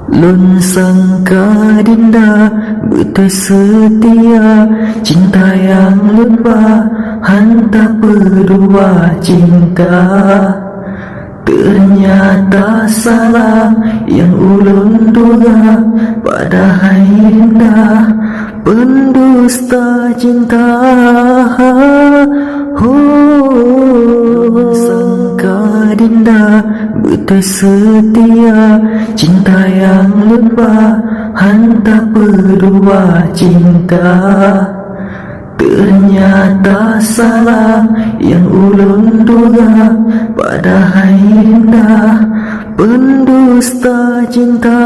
Lun sangka dinda betul setia, cinta yang lupa hantar berdua cinta. Ternyata salah yang ulun duga, padahal dinda pendusta cinta. Sangka dinda betul setia, cinta yang lupa hantar berdua cinta. Ternyata salah yang ulun duga, padahal dinda pendusta cinta.